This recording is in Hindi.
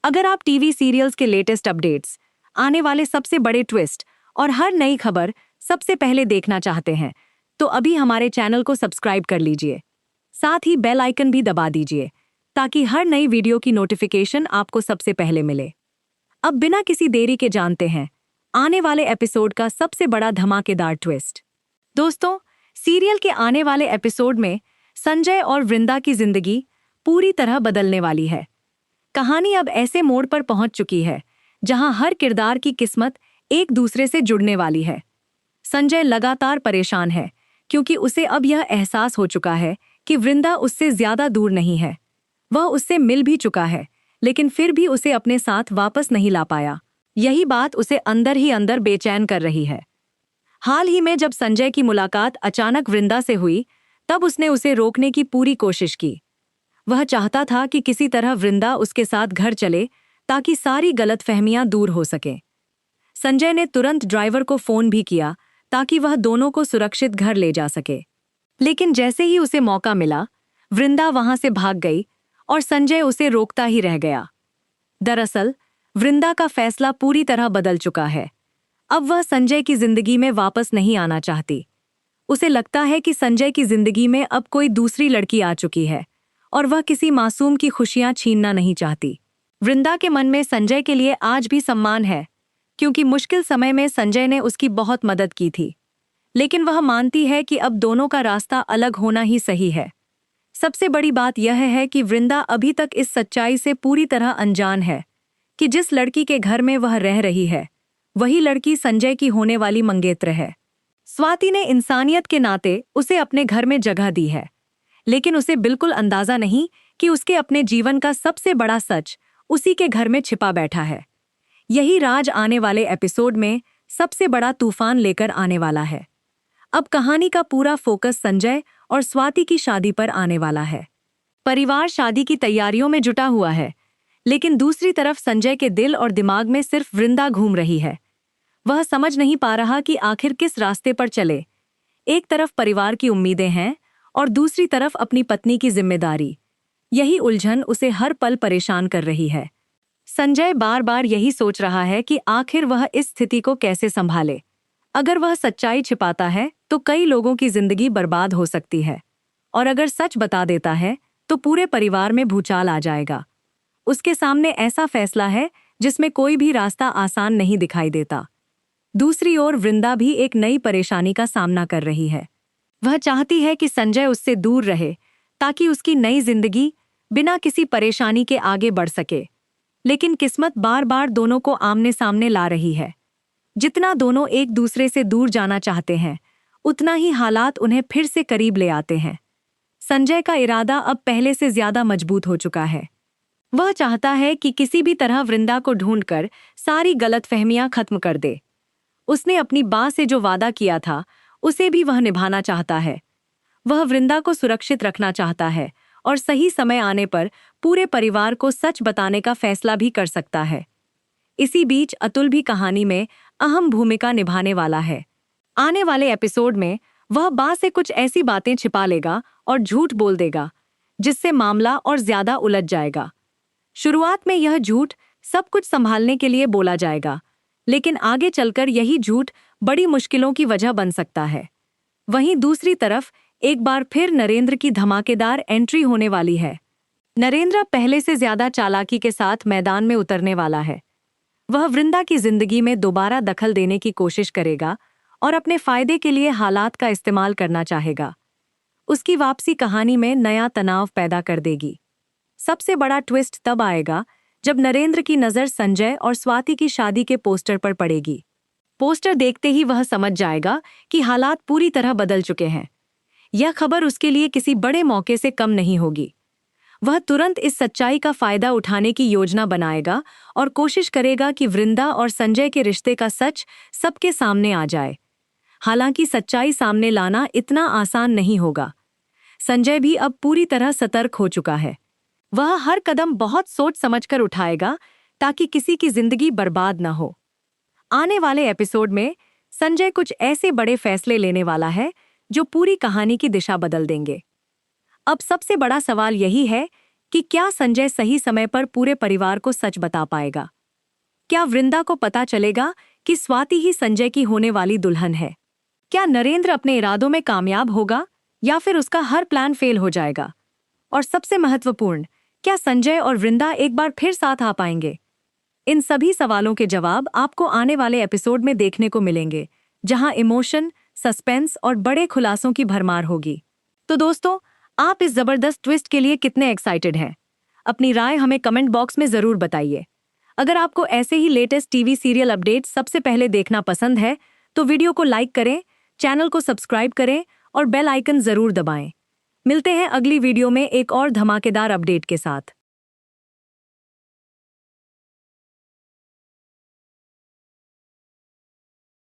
अगर आप टीवी सीरियल्स के लेटेस्ट अपडेट्स, आने वाले सबसे बड़े ट्विस्ट और हर नई खबर सबसे पहले देखना चाहते हैं, तो अभी हमारे चैनल को सब्सक्राइब कर लीजिए। साथ ही बेल आइकन भी दबा दीजिए ताकि हर नई वीडियो की नोटिफिकेशन आपको सबसे पहले मिले। अब बिना किसी देरी के जानते हैं आने वाले एपिसोड का सबसे बड़ा धमाकेदार ट्विस्ट। दोस्तों, सीरियल के आने वाले एपिसोड में संजय और वृंदा की जिंदगी पूरी तरह बदलने वाली है। कहानी अब ऐसे मोड़ पर पहुंच चुकी है जहां हर किरदार की किस्मत एक दूसरे से जुड़ने वाली है। संजय लगातार परेशान है क्योंकि उसे अब यह एहसास हो चुका है कि वृंदा उससे ज्यादा दूर नहीं है। वह उससे मिल भी चुका है, लेकिन फिर भी उसे अपने साथ वापस नहीं ला पाया। यही बात उसे अंदर ही अंदर बेचैन कर रही है। हाल ही में जब संजय की मुलाकात अचानक वृंदा से हुई, तब उसने उसे रोकने की पूरी कोशिश की। वह चाहता था कि किसी तरह वृंदा उसके साथ घर चले ताकि सारी गलतफहमियां दूर हो सकें। संजय ने तुरंत ड्राइवर को फोन भी किया ताकि वह दोनों को सुरक्षित घर ले जा सके। लेकिन जैसे ही उसे मौका मिला, वृंदा वहां से भाग गई और संजय उसे रोकता ही रह गया। दरअसल वृंदा का फैसला पूरी तरह बदल चुका है। अब वह संजय की जिंदगी में वापस नहीं आना चाहती। उसे लगता है कि संजय की जिंदगी में अब कोई दूसरी लड़की आ चुकी है और वह किसी मासूम की खुशियां छीनना नहीं चाहती। वृंदा के मन में संजय के लिए आज भी सम्मान है, क्योंकि मुश्किल समय में संजय ने उसकी बहुत मदद की थी। लेकिन वह मानती है कि अब दोनों का रास्ता अलग होना ही सही है। सबसे बड़ी बात यह है कि वृंदा अभी तक इस सच्चाई से पूरी तरह अनजान है कि जिस लड़की के घर में वह रह रही है, वही लड़की संजय की होने वाली मंगेत्र है। स्वाति ने इंसानियत के नाते उसे अपने घर में जगह दी है, लेकिन उसे बिल्कुल अंदाजा नहीं कि उसके अपने जीवन का सबसे बड़ा सच उसी के घर में छिपा बैठा है। यही राज आने वाले एपिसोड में सबसे बड़ा तूफान लेकर आने वाला है। अब कहानी का पूरा फोकस संजय और स्वाति की शादी पर आने वाला है। परिवार शादी की तैयारियों में जुटा हुआ है, लेकिन दूसरी तरफ संजय के दिल और दिमाग में सिर्फ वृंदा घूम रही है। वह समझ नहीं पा रहा कि आखिर किस रास्ते पर चले। एक तरफ परिवार की उम्मीदें हैं और दूसरी तरफ अपनी पत्नी की जिम्मेदारी। यही उलझन उसे हर पल परेशान कर रही है। संजय बार बार यही सोच रहा है कि आखिर वह इस स्थिति को कैसे संभाले। अगर वह सच्चाई छिपाता है तो कई लोगों की जिंदगी बर्बाद हो सकती है, और अगर सच बता देता है तो पूरे परिवार में भूचाल आ जाएगा। उसके सामने ऐसा फैसला है जिसमें कोई भी रास्ता आसान नहीं दिखाई देता। दूसरी ओर वृंदा भी एक नई परेशानी का सामना कर रही है। वह चाहती है कि संजय उससे दूर रहे ताकि उसकी नई जिंदगी बिना किसी परेशानी के आगे बढ़ सके। लेकिन किस्मत बार बार दोनों को आमने सामने ला रही है। जितना दोनों एक दूसरे से दूर जाना चाहते हैं, उतना ही हालात उन्हें फिर से करीब ले आते हैं। संजय का इरादा अब पहले से ज्यादा मजबूत हो चुका है। वह चाहता है कि किसी भी तरह वृंदा को ढूंढकर सारी गलतफहमियां खत्म कर दे। उसने अपनी मां से जो वादा किया था, उसे भी वह निभाना चाहता है। वह वृंदा को सुरक्षित रखना चाहता है और सही समय आने पर पूरे परिवार को सच बताने का फैसला भी कर सकता है। इसी बीच अतुल भी कहानी में अहम भूमिका निभाने वाला है। आने वाले एपिसोड में वह मां से कुछ ऐसी बातें छिपा लेगा और झूठ बोल देगा, जिससे मामला और ज्यादा उलझ जाएगा। शुरुआत में यह झूठ सब कुछ संभालने के लिए बोला जाएगा, लेकिन आगे चलकर यही झूठ बड़ी मुश्किलों की वजह बन सकता है। वहीं दूसरी तरफ एक बार फिर नरेंद्र की धमाकेदार एंट्री होने वाली है। नरेंद्र पहले से ज्यादा चालाकी के साथ मैदान में उतरने वाला है। वह वृंदा की जिंदगी में दोबारा दखल देने की कोशिश करेगा और अपने फायदे के लिए हालात का इस्तेमाल करना चाहेगा। उसकी वापसी कहानी में नया तनाव पैदा कर देगी। सबसे बड़ा ट्विस्ट तब आएगा जब नरेंद्र की नज़र संजय और स्वाति की शादी के पोस्टर पर पड़ेगी। पोस्टर देखते ही वह समझ जाएगा कि हालात पूरी तरह बदल चुके हैं। यह खबर उसके लिए किसी बड़े मौके से कम नहीं होगी। वह तुरंत इस सच्चाई का फायदा उठाने की योजना बनाएगा और कोशिश करेगा कि वृंदा और संजय के रिश्ते का सच सबके सामने आ जाए। हालांकि सच्चाई सामने लाना इतना आसान नहीं होगा। संजय भी अब पूरी तरह सतर्क हो चुका है। वह हर कदम बहुत सोच समझकर उठाएगा ताकि किसी की जिंदगी बर्बाद न हो। आने वाले एपिसोड में संजय कुछ ऐसे बड़े फैसले लेने वाला है जो पूरी कहानी की दिशा बदल देंगे। अब सबसे बड़ा सवाल यही है कि क्या संजय सही समय पर पूरे परिवार को सच बता पाएगा? क्या वृंदा को पता चलेगा कि स्वाति ही संजय की होने वाली दुल्हन है? क्या नरेंद्र अपने इरादों में कामयाब होगा या फिर उसका हर प्लान फेल हो जाएगा? और सबसे महत्वपूर्ण, क्या संजय और वृंदा एक बार फिर साथ आ पाएंगे? इन सभी सवालों के जवाब आपको आने वाले एपिसोड में देखने को मिलेंगे, जहां इमोशन, सस्पेंस और बड़े खुलासों की भरमार होगी। तो दोस्तों, आप इस जबरदस्त ट्विस्ट के लिए कितने एक्साइटेड हैं? अपनी राय हमें कमेंट बॉक्स में जरूर बताइए। अगर आपको ऐसे ही लेटेस्ट टीवी सीरियल अपडेट्स सबसे पहले देखना पसंद है, तो वीडियो को लाइक करें, चैनल को सब्सक्राइब करें और बेल आइकन जरूर दबाएं। मिलते हैं अगली वीडियो में एक और धमाकेदार अपडेट के साथ।